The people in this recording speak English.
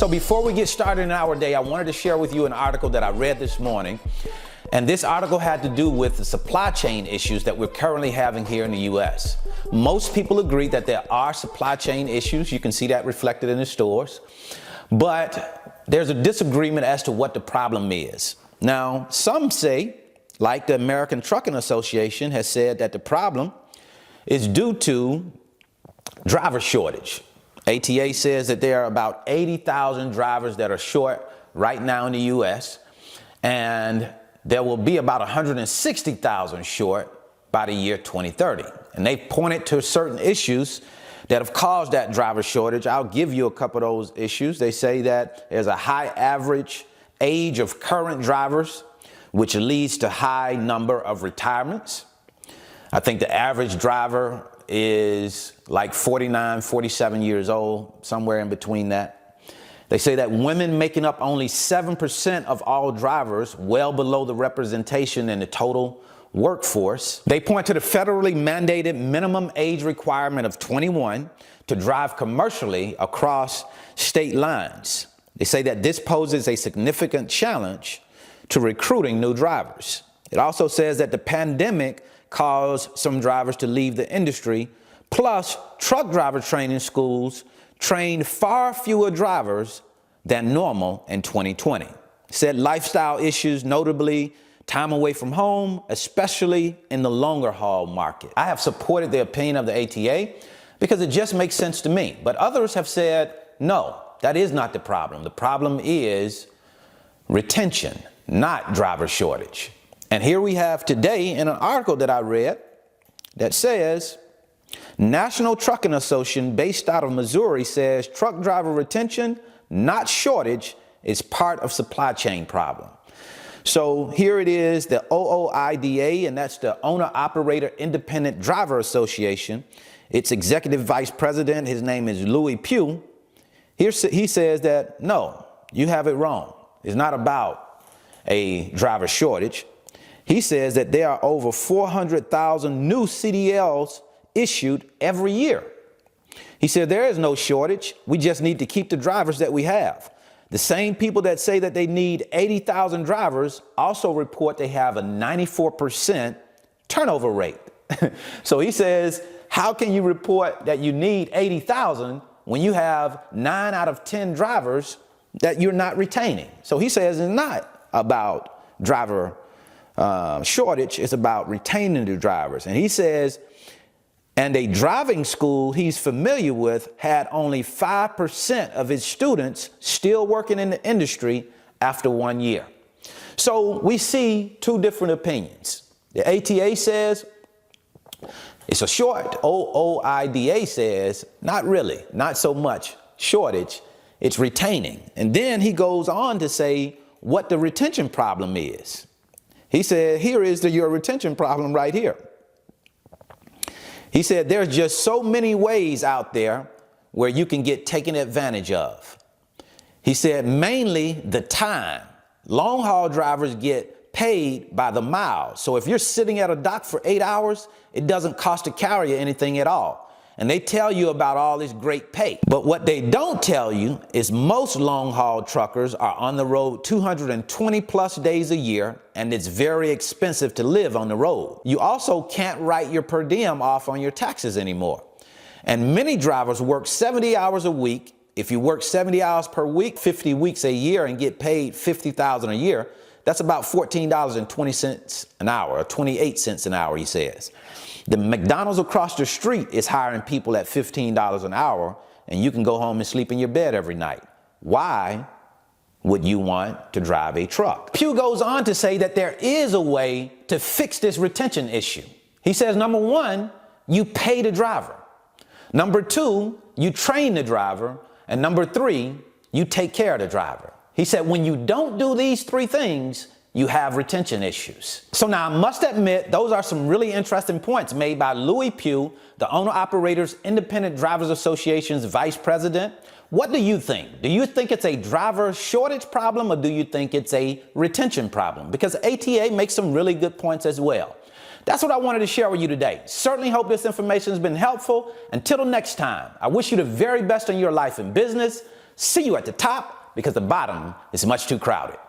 So before we get started in our day, I wanted to share with you an article that I read this morning. And this article had to do with the supply chain issues that we're currently having here in the U.S. Most people agree that there are supply chain issues. You can see that reflected in the stores. But there's a disagreement as to what the problem is. Now, some say, like the American Trucking Association has said, that the problem is due to driver shortage. ATA says that there are about 80,000 drivers that are short right now in the U.S. and there will be about 160,000 short by the year 2030. And they pointed to certain issues that have caused that driver shortage. I'll give you a couple of those issues. They say that there's a high average age of current drivers, which leads to high number of retirements. I think the average driver is like 49, 47 years old, somewhere in between that. They say that women making up only 7% of all drivers, well below the representation in the total workforce. They point to the federally mandated minimum age requirement of 21 to drive commercially across state lines. They say that this poses a significant challenge to recruiting new drivers. It also says that the pandemic caused some drivers to leave the industry, plus truck driver training schools trained far fewer drivers than normal in 2020. Said lifestyle issues, notably time away from home, especially in the longer haul market. I have supported the opinion of the ATA because it just makes sense to me. But others have said, no, that is not the problem. The problem is retention, not driver shortage. And here we have today in an article that I read that says, National Trucking Association based out of Missouri says truck driver retention, not shortage, is part of supply chain problem. So here it is, the OOIDA, and that's the Owner Operator Independent Driver Association. Its executive vice president, his name is Louis Pugh. He says that, no, you have it wrong. It's not about a driver shortage. He says that there are over 400,000 new CDLs issued every year. He said there is no shortage. We just need to keep the drivers that we have. The same people that say that they need 80,000 drivers also report they have a 94% turnover rate. So he says, how can you report that you need 80,000 when you have 9 out of 10 drivers that you're not retaining? So he says it's not about driver shortage, it's about retaining the drivers. And he says, and a driving school he's familiar with had only 5% of its students still working in the industry after 1 year. So we see two different opinions. The ATA says it's a short. OOIDA says not really, not so much shortage, it's retaining. And then he goes on to say what the retention problem is. He said, here is your retention problem right here. He said, there's just so many ways out there where you can get taken advantage of. He said, mainly the time. Long haul drivers get paid by the mile. So if you're sitting at a dock for 8 hours, it doesn't cost the carrier anything at all. And they tell you about all this great pay. But what they don't tell you is most long haul truckers are on the road 220 plus days a year, and it's very expensive to live on the road. You also can't write your per diem off on your taxes anymore. And many drivers work 70 hours a week. If you work 70 hours per week, 50 weeks a year, and get paid $50,000 a year, that's about $14.20 an hour, or 28 cents an hour, he says. The McDonald's across the street is hiring people at $15 an hour, and you can go home and sleep in your bed every night. Why would you want to drive a truck? Pugh goes on to say that there is a way to fix this retention issue. He says, number one, you pay the driver. Number two, you train the driver. And number three, you take care of the driver. He said, when you don't do these three things, you have retention issues. So now I must admit, those are some really interesting points made by Louis Pugh, the Owner Operators Independent Drivers Association's vice president. What do you think? Do you think it's a driver shortage problem, or do you think it's a retention problem? Because ATA makes some really good points as well. That's what I wanted to share with you today. Certainly hope this information has been helpful. Until the next time, I wish you the very best in your life and business. See you at the top because the bottom is much too crowded.